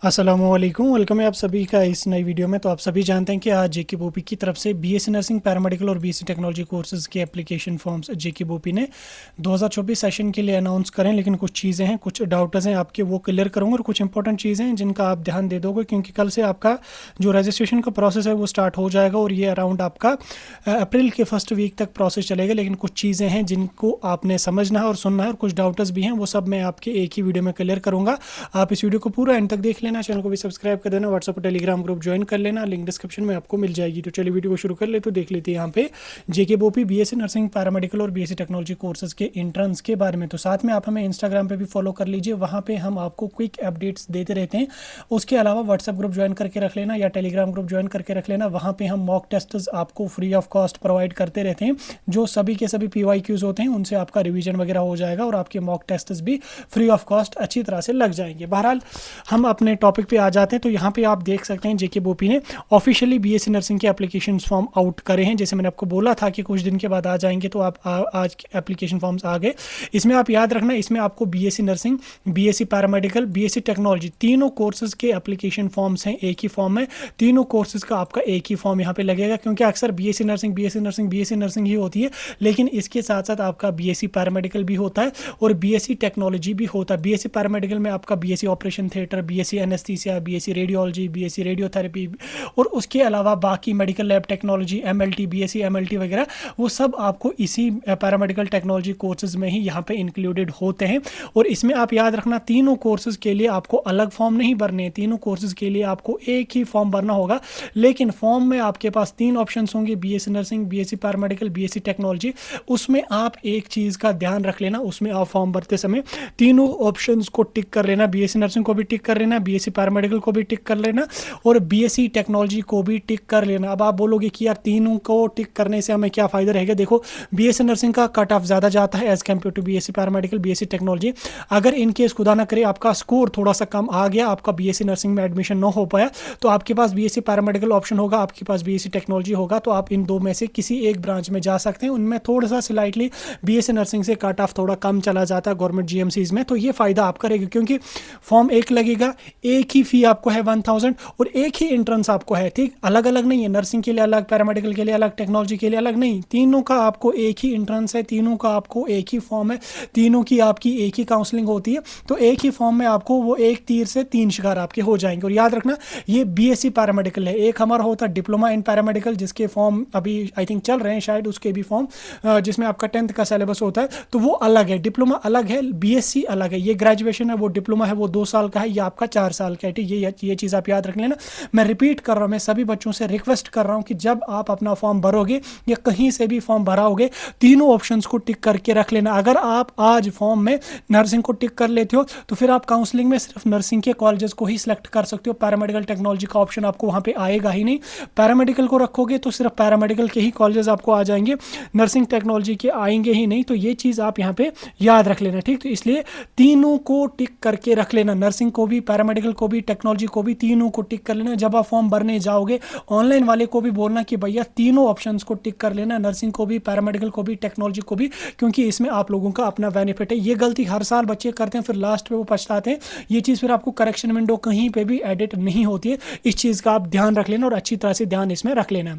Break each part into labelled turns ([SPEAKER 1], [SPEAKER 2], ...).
[SPEAKER 1] अस्सलामुअलैकुम, वेलकम है आप सभी का इस नई वीडियो में। तो आप सभी जानते हैं कि आज जेके बोपी की तरफ से बीएससी नर्सिंग, पैरामेडिकल और बीएससी टेक्नोलॉजी कोर्सेज के एप्लीकेशन फॉर्म्स जेके बोपी ने 2024 सेशन के लिए अनाउंस करें। लेकिन कुछ चीज़ें हैं, कुछ डाउट्स हैं आपके, वो क्लियर करूँगा और कुछ इंपॉर्टेंट चीज़ें हैं जिनका आप ध्यान दे दोगे, क्योंकि कल से आपका जो रजिस्ट्रेशन का प्रोसेस है वो स्टार्ट हो जाएगा और ये अराउंड आपका अप्रैल के फर्स्ट वीक तक प्रोसेस चलेगा। लेकिन कुछ चीज़ें हैं जिनको आपने समझना है और सुनना है और कुछ डाउट्स भी हैं, वो सब मैं आपके एक ही वीडियो में क्लियर करूँगा। आप इस वीडियो को पूरा एंड तक देख लेना, चैनल को भी सब्सक्राइब कर देना, व्हाट्सएप और टेलीग्राम ग्रुप ज्वाइन कर लेना, लिंक डिस्क्रिप्शन में आपको मिल जाएगी। तो चलिए वीडियो को शुरू कर ले। तो देख लेते हैं यहाँ पे जेके बोपी बीएससी नर्सिंग, पैरामेडिकल और बीएससी टेक्नोलॉजी कोर्सेज के एंट्रेंस के बारे में। तो साथ में आप हमें इंस्टाग्राम पे भी फॉलो कर लीजिए, वहाँ पे हम आपको क्विक अपडेट्स देते रहते हैं। उसके अलावा व्हाट्सएप ग्रुप ज्वाइन करके रख लेना या टेलीग्राम ग्रुप ज्वाइन करके रख लेना, वहाँ पे हम मॉक टेस्ट्स आपको फ्री ऑफ कॉस्ट प्रोवाइड करते रहते हैं। जो सभी के सभी पीवाईक्यूज होते हैं उनसे आपका रिवीजन वगैरह हो जाएगा और आपके मॉक टेस्ट्स भी फ्री ऑफ कॉस्ट अच्छी तरह से लग जाएंगे। बहरहाल हम अपने टॉपिक पे आ जाते हैं। तो यहाँ पे आप देख सकते हैं जेके बोपी ने ऑफिशियली बीएससी नर्सिंग के एप्लीकेशन फॉर्म आउट करे हैं। जैसे मैंने आपको बोला था कि कुछ दिन के बाद आ जाएंगे, तो आप आज एप्लीकेशन फॉर्म्स आ गए। इसमें आप याद रखना, इसमें आपको BSc nursing, BSc paramedical, BSc technology तीनों कोर्सेज के एप्लीकेशन फॉर्म्स हैं एक ही फॉर्म में। तीनों कोर्सेज का आपका एक ही फॉर्म यहाँ पे लगेगा, क्योंकि अक्सर BSc nursing BSc nursing BSc nursing ही होती है, लेकिन इसके साथ साथ आपका बीएससी पैरामेडिकल भी होता है और बीएससी टेक्नोलॉजी भी होता है। बीएससी पैरामेडिकल में आपका BSc operation theatre, BSc anaesthesia, BSc radiology, BSc radiotherapy और उसके अलावा बाकी medical lab technology, MLT, BSc MLT वगैरह, वो सब आपको इसी पैरामेडिकल टेक्नोलॉजी कोर्सेज में ही यहाँ पे इंक्लूडेड होते हैं। और इसमें आप याद रखना, तीनों कोर्सेज के लिए आपको अलग फॉर्म नहीं भरने हैं, तीनों कोर्सेज के लिए आपको एक ही फॉर्म भरना होगा। लेकिन फॉर्म में आपके पास तीन ऑप्शंस होंगे, BSc nursing, BSc paramedical, BSc technology. उसमें आप एक चीज़ का ध्यान रख लेना, उसमें आप फॉर्म भरते समय तीनों ऑप्शंस को टिक कर लेना। बीएससी नर्सिंग को भी टिक कर लेना, बीएससी पैरामेडिकल को भी टिक कर लेना और बीएससी टेक्नोलॉजी को भी टिक कर लेना। अब आप बोलोगे कि यार तीनों को टिक करने से हमें क्या फ़ायदा रहेगा। देखो, बीएससी नर्सिंग का कट ऑफ ज़्यादा जाता है as compared to BSc paramedical, BSc technology. अगर इन केस खुदा ना करे आपका स्कोर थोड़ा सा कम आ गया, आपका बीएससी नर्सिंग में एडमिशन ना हो पाया, तो आपके पास बीएससी पैरामेडिकल ऑप्शन होगा, आपके पास बीएससी टेक्नोलॉजी होगा। तो आप इन दो में से किसी एक ब्रांच में जा सकते हैं। उनमें थोड़ा सा स्लाइटली बीएससी नर्सिंग से कट ऑफ थोड़ा कम चला जाता है गवर्नमेंट जीएमसीज में। तो ये फ़ायदा आपका रहेगा, क्योंकि फॉर्म एक लगेगा, एक ही फ़ी आपको है 1000 और एक ही एंट्रेंस आपको है। ठीक, अलग अलग नहीं है, नर्सिंग के लिए अलग, पैरामेडिकल के लिए अलग, टेक्नोलॉजी के लिए अलग नहीं, तीनों का आपको एक ही एंट्रेंस है, तीनों का आपको एक ही फॉर्म है, तीनों की आपकी एक ही काउंसलिंग होती है। तो एक ही फॉर्म में आपको वो एक तीर से तीन शिकार आपके हो जाएंगे। और याद रखना, ये बीएससी पैरामेडिकल है। एक हमारा होता है डिप्लोमा इन पैरामेडिकल, जिसके फॉर्म अभी आई थिंक चल रहे हैं शायद, उसके भी फॉर्म जिसमें आपका 10th का सिलेबस होता है, तो वो अलग है। डिप्लोमा अलग है, बीएससी अलग है। ये ग्रेजुएशन है, वो डिप्लोमा है, वो 2 साल का है, ये आपका 4 साल का है। ठीक, ये चीज़ आप याद रख लेना। मैं रिपीट कर रहा हूँ, मैं सभी बच्चों से रिक्वेस्ट कर रहा हूँ कि जब आप अपना फॉर्म भरोगे या कहीं से भी फॉर्म भराओगे, तीनों ऑप्शंस को टिक करके रख लेना। अगर आप आज फॉर्म में नर्सिंग को टिक कर लेते हो तो फिर आप काउंसलिंग में सिर्फ नर्सिंग के कॉलेजेस को ही सिलेक्ट कर सकते हो। पैरामेडिकल टेक्नोलॉजी का ऑप्शन आपको वहाँ पे आएगा ही नहीं। पैरामेडिकल को रखोगे तो सिर्फ पैरामेडिकल के ही कॉलेजेस आपको आ जाएंगे, नर्सिंग टेक्नोलॉजी के आएंगे ही नहीं। तो ये चीज़ आप यहाँ पे याद रख लेना। ठीक, तो इसलिए तीनों को टिक करके रख लेना, नर्सिंग को भी, पैरामेडिकल को भी, टेक्नोलॉजी को भी, तीनों को टिक कर लेना। जब आप फॉर्म भरने जाओगे, ऑनलाइन वाले को भी बोलना कि भैया तीनों ऑप्शंस को टिक कर लेना, नर्सिंग को भी, पैरामेडिकल को भी, टेक्नोलॉजी को भी, क्योंकि इसमें आप लोगों का अपना बेनिफिट है। ये गलती हर साल बच्चे करते हैं, फिर लास्ट पे वो पछताते हैं। ये चीज़ फिर आपको करेक्शन विंडो कहीं पे भी एडिट नहीं होती है। इस चीज़ का आप ध्यान रख लेना और अच्छी तरह से ध्यान इसमें रख लेना।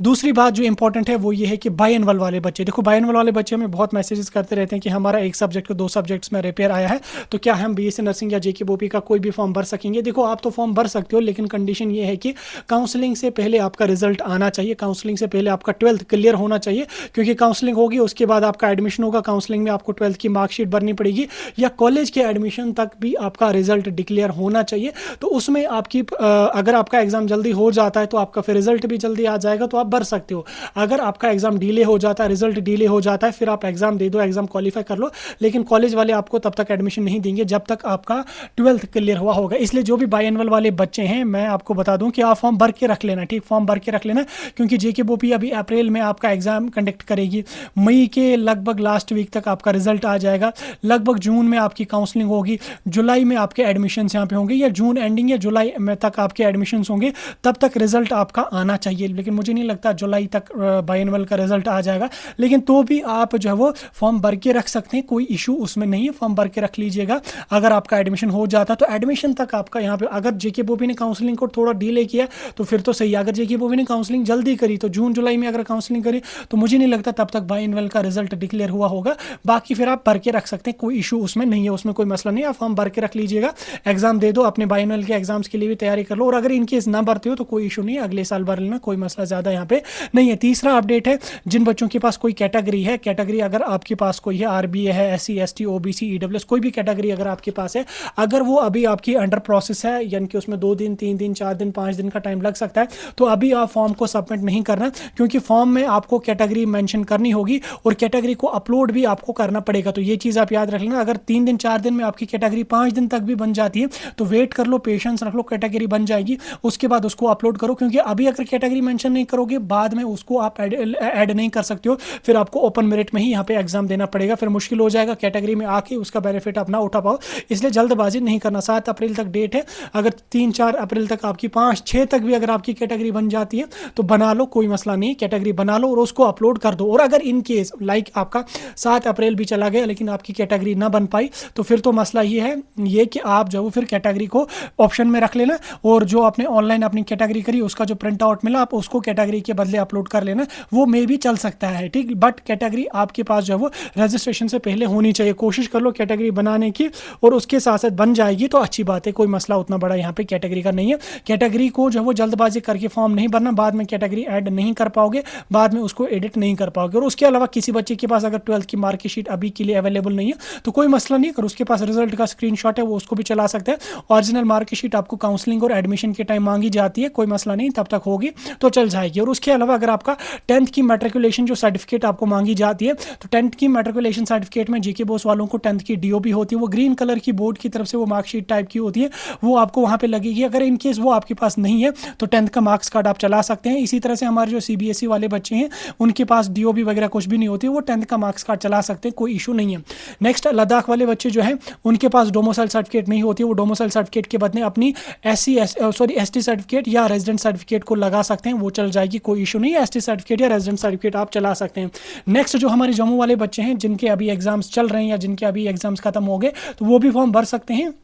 [SPEAKER 1] दूसरी बात जो इंपॉर्टेंट है वो ये है कि बायएनुअल वाले बच्चे, देखो बायएनुअल वाले बच्चे हमें बहुत मैसेजेस करते रहते हैं कि हमारा एक सब्जेक्ट को 2 सब्जेक्ट्स में रिपेयर आया है, तो क्या हम बीएससी नर्सिंग या जेके बोपी का कोई भी फॉर्म भर सकेंगे। देखो, आप तो फॉर्म भर सकते हो, लेकिन कंडीशन ये है कि काउंसलिंग से पहले आपका रिजल्ट आना चाहिए, काउंसलिंग से पहले आपका 12th क्लियर होना चाहिए, क्योंकि काउंसलिंग होगी उसके बाद आपका एडमिशन होगा। काउंसलिंग में आपको 12th की मार्कशीट भरनी पड़ेगी या कॉलेज के एडमिशन तक भी आपका रिजल्ट डिक्लेयर होना चाहिए। तो उसमें आपकी अगर आपका एग्जाम जल्दी हो जाता है तो आपका फिर रिजल्ट भी जल्दी आ जाएगा, तो आप भर सकते हो। अगर आपका एग्जाम डिले हो जाता है, रिजल्ट डिले हो जाता है, फिर आप एग्जाम दे दो, एग्जाम क्वालिफाई कर लो, लेकिन कॉलेज वाले आपको तब तक एडमिशन नहीं देंगे जब तक आपका 12th क्लियर हुआ होगा। इसलिए जो भी बायएनुअल वाले बच्चे हैं, मैं आपको बता दूं कि आप फॉर्म भर के रख लेना। ठीक, फॉर्म भर के रख लेना, क्योंकि जेके बोपी अभी अप्रैल में आपका एग्जाम कंडक्ट करेगी, मई के लगभग लास्ट वीक तक आपका रिजल्ट आ जाएगा, लगभग जून में आपकी काउंसलिंग होगी, जुलाई में आपके एडमिशन यहाँ पे होंगे, या जून एंडिंग या जुलाई में तक आपके एडमिशन होंगे, तब तक रिजल्ट आपका आना चाहिए। लेकिन मुझे नहीं लगता जुलाई तक बाइनवल का रिजल्ट आ जाएगा, लेकिन तो भी आप जो है वो फॉर्म भर के रख सकते हैं, कोई इशू उसमें नहीं है, फॉर्म भर के रख लीजिएगा। अगर आपका एडमिशन हो जाता तो एडमिशन तक आपका यहाँ पे, अगर जेके बोपी ने काउंसलिंग को थोड़ा डिले किया तो फिर तो सही है, अगर जेके बोपी ने काउंसलिंग जल्दी करी तो जून जुलाई में अगर काउंसलिंग करी तो मुझे नहीं लगता तब तक बाइनवल का रिजल्ट डिक्लेयर हुआ होगा। बाकी फिर आप भर के रख सकते हैं, कोई इशू उसमें नहीं है, उसमें कोई मसला नहीं है, आप फॉर्म भर के रख लीजिएगा, एग्जाम दे दो, अपने बाइनवल के एग्जाम्स के लिए भी तैयारी कर लो। और अगर इनकेस ना भरते हो तो कोई इशू नहीं है, अगले साल भर लेना, कोई मसला ज़्यादा यहाँ पे नहीं है। तीसरा अपडेट है, जिन बच्चों के पास कोई कैटेगरी है, कैटेगरी अगर आपके पास कोई है, आरबीए है, एससी एसटी ओबीसी ईडब्ल्यूएस, कोई भी कैटेगरी अगर आपके पास है, अगर वो अभी आपकी अंडर प्रोसेस है, यानी कि उसमें 2 दिन 3 दिन 4 दिन 5 दिन का टाइम लग सकता है, तो अभी आप फॉर्म को सबमिट नहीं करना, क्योंकि फॉर्म में आपको कैटेगरी मेंशन करनी होगी और कैटेगरी को अपलोड भी आपको करना पड़ेगा। तो ये चीज़ आप याद रख लेना, अगर 3 दिन 4 दिन में आपकी कैटेगरी 5 दिन तक भी बन जाती है तो वेट कर लो, पेशेंस रख लो, कैटेगरी बन जाएगी, उसके बाद उसको अपलोड करो, क्योंकि अभी अगर कैटेगरी मेंशन नहीं करोगे बाद में उसको आप ऐड नहीं कर सकते हो, फिर आपको ओपन मेरिट में ही यहाँ पे एग्जाम देना पड़ेगा, फिर मुश्किल हो जाएगा कैटेगरी में आके उसका बेनिफिट आप ना उठा पाओ, इसलिए जल्दबाजी नहीं करना। 7 अप्रैल तक डेट है, अगर 3-4 अप्रैल तक आपकी 5-6 तक भी अगर आपकी कैटेगरी बन जाती है तो बना लो, कोई मसला नहीं, कैटेगरी बना लो और उसको अपलोड कर दो। और अगर इन केस लाइक आपका 7 अप्रैल भी चला गया लेकिन आपकी कैटेगरी ना बन पाई तो फिर तो मसला ये है ये कि आप जो फिर कैटेगरी को ऑप्शन में रख लेना, और जो आपने ऑनलाइन अपनी कैटेगरी करी उसका जो प्रिंट आउट मिला आप उसको कैटेगरी के बदले अपलोड कर लेना, वो मे भी चल सकता है, ठीक। बट कैटेगरी आपके पास जो है वो रजिस्ट्रेशन से पहले होनी चाहिए, कोशिश कर लो कैटेगरी बनाने की, और उसके साथ साथ बन जाएगी तो अच्छी बात है, कोई मसला उतना बड़ा यहाँ पे कैटेगरी का नहीं है। कैटेगरी को जो है वो जल्दबाजी करके फॉर्म नहीं भरना, बाद में कैटेगरी ऐड नहीं कर पाओगे, बाद में उसको एडिट नहीं कर पाओगे। और उसके अलावा किसी बच्चे के पास अगर 12th की मार्कशीट अभी के लिए अवेलेबल नहीं है तो कोई मसला नहीं, अगर उसके पास रिजल्ट का स्क्रीनशॉट है वो उसको भी चला सकते हैं। ओरिजिनल मार्कशीट आपको काउंसलिंग और एडमिशन के टाइम मांगी जाती है, कोई मसला नहीं, तब तक होगी तो चल जाएगी। और उसके अलावा अगर आपका 10th की मैट्रिकुलेशन जो सर्टिफिकेट आपको मांगी जाती है तो 10th की मैट्रिकुलेशन सर्टिफिकेट में जेके बोस वालों को 10th की डीओबी होती है, वो ग्रीन कलर की बोर्ड की तरफ से वो मार्कशीट टाइप की होती है, वो आपको वहाँ पे लगेगी। अगर इन केस वो आपके पास नहीं है तो 10th का मार्क्स कार्ड आप चला सकते हैं। इसी तरह से हमारे जो सीबीएसई वाले बच्चे हैं उनके पास डीओबी वगैरह कुछ भी नहीं होती, वो 10th का मार्क्स कार्ड चला सकते हैं, कोई इशू नहीं है। नेक्स्ट लद्दाख वाले बच्चे जो हैं उनके पास डोमिसाइल सर्टिफिकेट नहीं होती है, वो डोमिसाइल सर्टिफिकेट के बदले अपनी एसटी सर्टिफिकेट या रेजिडेंट सर्टिफिकेट को लगा सकते हैं, वो चल जाएगी, कोई इशू नहीं है, एसटी सर्टिफिकेट या रेजिडेंट सर्टिफिकेट आप चला सकते हैं। नेक्स्ट जो हमारे जम्मू वाले बच्चे हैं जिनके अभी एग्जाम्स चल रहे हैं या जिनके अभी एग्जाम्स खत्म हो गए तो वो भी फॉर्म भर सकते हैं।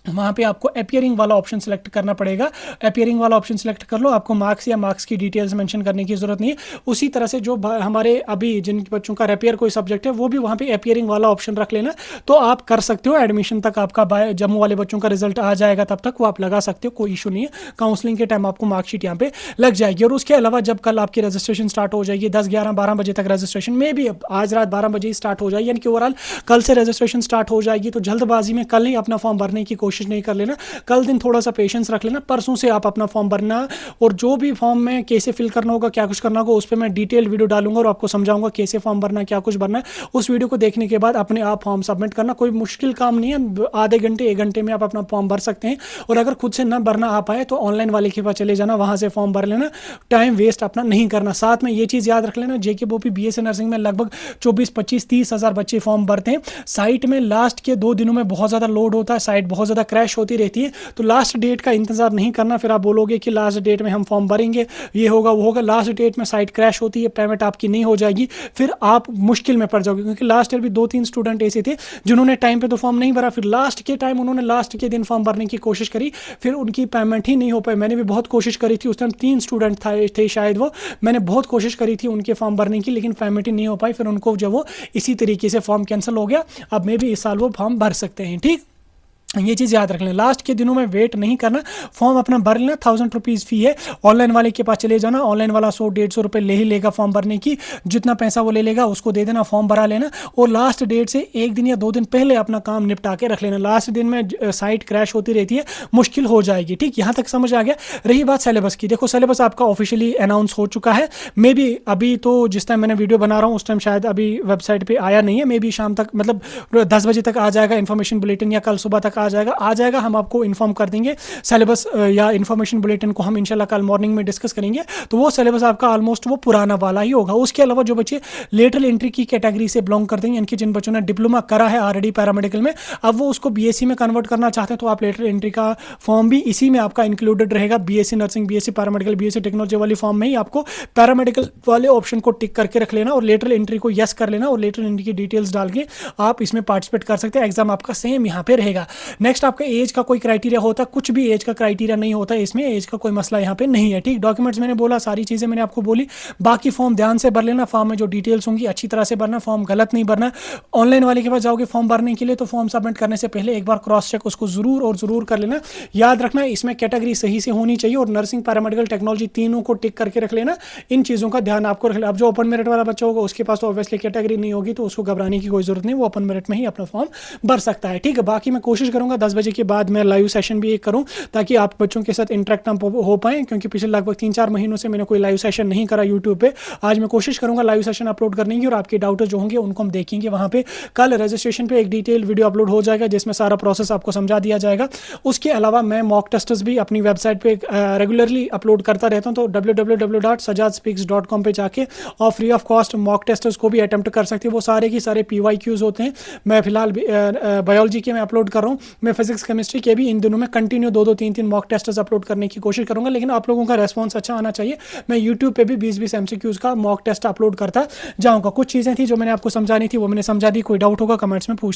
[SPEAKER 1] वहाँ पे आपको अपीयरिंग वाला ऑप्शन सेलेक्ट करना पड़ेगा, अपीयरिंग वाला ऑप्शन सेलेक्ट कर लो, आपको मार्क्स या मार्क्स की डिटेल्स मेंशन करने की जरूरत नहीं है। उसी तरह से जो हमारे अभी जिन बच्चों का रेपियर कोई सब्जेक्ट है वो भी वहाँ पे अपीयरिंग वाला ऑप्शन रख लेना, तो आप कर सकते हो। एडमिशन तक आपका जम्मू वाले बच्चों का रिजल्ट आ जाएगा, तब तक वो आप लगा सकते हो, कोई इशू नहीं है, काउंसलिंग के टाइम आपको मार्कशीट यहाँ पे लग जाएगी। और उसके अलावा जब कल आपकी रजिस्ट्रेशन स्टार्ट हो जाएगी 10, 11, 12 बजे तक रजिस्ट्रेशन में भी, आज रात 12 बजे ही स्टार्ट हो जाएगी, यानी कि ओवरऑल कल से रजिस्ट्रेशन स्टार्ट हो जाएगी, तो जल्दबाजी में कल ही अपना फॉर्म भरने की कोशिश नहीं कर लेना, कल दिन थोड़ा सा पेशेंस रख लेना, परसों से आप अपना फॉर्म भरना, और जो भी फॉर्म में कैसे फिल करना होगा, क्या कुछ करना होगा, उस पर मैं डिटेल वीडियो डालूंगा और आपको समझाऊंगा कैसे फॉर्म भरना है, क्या कुछ भरना है। उस वीडियो को देखने के बाद अपने आप फॉर्म सबमिट करना, कोई मुश्किल काम नहीं है, आधे घंटे 1 घंटे में आप अपना फॉर्म भर सकते हैं। और अगर खुद से ना भरना आ पाए तो ऑनलाइन वाले के पास चले जाना, वहां से फॉर्म भर लेना, टाइम वेस्ट अपना नहीं करना। साथ में ये चीज़ याद रख लेना, जेके बोपी बीएससी नर्सिंग में लगभग 24-25-30 हज़ार बच्चे फॉर्म भरते हैं। साइट में लास्ट के 2 दिनों में बहुत ज़्यादा लोड होता है, साइट बहुत ज़्यादा क्रैश होती रहती है, तो लास्ट डेट का इंतजार नहीं करना, फिर आप बोलोगे कि लास्ट डेट में हम फॉर्म भरेंगे, ये होगा वो होगा, लास्ट डेट में साइट क्रैश होती है, पेमेंट आपकी नहीं हो जाएगी, फिर आप मुश्किल में पड़ जाओगे। क्योंकि लास्ट ईयर भी 2-3 स्टूडेंट ऐसे थे जिन्होंने टाइम पे तो फॉर्म नहीं भरा, फिर लास्ट के टाइम उन्होंने लास्ट के दिन फॉर्म भरने की कोशिश करी, फिर उनकी पेमेंट ही नहीं हो पाई। मैंने भी बहुत कोशिश करी थी, उस टाइम 3 स्टूडेंट थे शायद, वो मैंने बहुत कोशिश करी थी उनके फॉर्म भरने की, लेकिन पेमेंट ही नहीं हो पाई, फिर उनको जो वो इसी तरीके से फॉर्म कैंसिल हो गया। अब मे भी इस साल वो फॉर्म भर सकते हैं, ठीक। ये चीज़ याद रख लें, लास्ट के दिनों में वेट नहीं करना, फॉर्म अपना भर लेना। 1000 रुपीज़ फी है, ऑनलाइन वाले के पास चले जाना, ऑनलाइन वाला 100-150 रुपये ले ही लेगा फॉर्म भरने की, जितना पैसा वो ले लेगा उसको दे देना, फॉर्म भरा लेना, और लास्ट डेट से 1 दिन या 2 दिन पहले अपना काम निपटा के रख लेना। लास्ट दिन में साइट क्रैश होती रहती है, मुश्किल हो जाएगी, ठीक। यहाँ तक समझ आ गया। रही बात सिलेबस की, देखो सिलेबस आपका ऑफिशियली अनाउंस हो चुका है, मे बी अभी तो जिस टाइम मैंने वीडियो बना रहा हूँ उस टाइम शायद अभी वेबसाइट पर आया नहीं है, मे बी शाम तक मतलब 10 बजे तक आ जाएगा इन्फॉर्मेशन बुलेटिन, या कल सुबह तक तक आ जाएगा हम आपको इन्फॉर्म कर देंगे। सिलेबस या इन्फॉर्मेशन बुलेटिन को हम इंशाल्लाह कल मॉर्निंग में डिस्कस करेंगे, तो वो सिलेबस आपका ऑलमोस्ट वो पुराना वाला ही होगा। उसके अलावा जो बच्चे लेटरल एंट्री की कैटेगरी से बिलोंग करते हैं, यानी कि जिन बच्चों ने डिप्लोमा करा है ऑलरेडी पैरामेडिकल में, अब वो उसको बीएससी में कन्वर्ट करना चाहते हैं, तो आप लेटरल एंट्री का फॉर्म भी इसी में आपका इंक्लूडेड रहेगा। BSc nursing, BSc paramedical, BSc technology वाली फॉर्म में ही आपको पैरामेडिकल वाले ऑप्शन को टिक करके रख लेना और लेटरल एंट्री को यस कर लेना, और लेटरल एंट्री की डिटेल्स डाल के आप इसमें पार्टिसिपेट कर सकते हैं। एग्जाम आपका सेम यहाँ पे रहेगा। नेक्स्ट, आपका एज का कोई क्राइटेरिया होता है? कुछ भी एज का क्राइटेरिया नहीं होता है इसमें, एज का कोई मसला यहाँ पे नहीं है। ठीक, डॉक्यूमेंट्स मैंने बोला, सारी चीज़ें मैंने आपको बोली। बाकी फॉर्म ध्यान से भर लेना, फॉर्म में जो डिटेल्स होंगी अच्छी तरह से भरना, फॉर्म गलत नहीं भरना। ऑनलाइन वाले के पास जाओगे फॉर्म भरने के लिए, तो फॉर्म सबमिट करने से पहले एक बार क्रॉस चेक उसको जरूर और जरूर कर लेना। याद रखना इसमें कैटेगरी सही से होनी चाहिए, और नर्सिंग, पैरामेडिकल, टेक्नोलॉजी तीनों को टिक करके रख लेना। इन चीज़ों का ध्यान आपको रख लेना। अब जो ओपन मेरिट वाला बच्चा होगा उसके पास तो ऑब्वियसली कैटेगरी नहीं होगी, तो उसको घबराने की कोई जरूरत नहीं, वो ओपन मेरिट में ही अपना फॉर्म भर सकता है। ठीक है, बाकी मैं कोशिश करूंगा 10 बजे के बाद मैं लाइव सेशन भी एक करूं, ताकि आप बच्चों के साथ इंटरेक्ट हो पाए, क्योंकि पिछले लगभग 3-4 महीनों से मैंने कोई लाइव सेशन नहीं करा यूट्यूब पे। आज मैं कोशिश करूंगा लाइव सेशन अपलोड करने की, और आपके डाउट जो होंगे उनको हम देखेंगे वहां पे। कल रजिस्ट्रेशन पे एक डिटेल वीडियो अपलोड हो जाएगा जिसमें सारा प्रोसेस आपको समझा दिया जाएगा। उसके अलावा मैं मॉक टेस्ट्स भी अपनी वेबसाइट पे रेगुलरली अपलोड करता रहता हूं, तो www.sajjadspeaks.com पे जाके और free of cost mock tests को भी अटेम्प्ट कर सकते हैं। वो सारे की सारे PYQs होते हैं। मैं फिलहाल बायोलॉजी के मैं अपलोड कर रहा हूँ, मैं फिजिक्स केमिस्ट्री के भी इन दिनों में कंटिन्यू 2-2, 3-3 मॉक टेस्ट्स अपलोड करने की कोशिश करूंगा, लेकिन आप लोगों का रेस्पॉन्स अच्छा आना चाहिए। मैं यूट्यूब पे भी 20-20 MCQs का मॉक टेस्ट अपलोड करता जाऊंगा। कुछ चीज़ें थी जो मैंने आपको समझानी थी वो मैंने समझा दी। कोई डाउट होगा कमेंट्स में पूछ सकते हैं।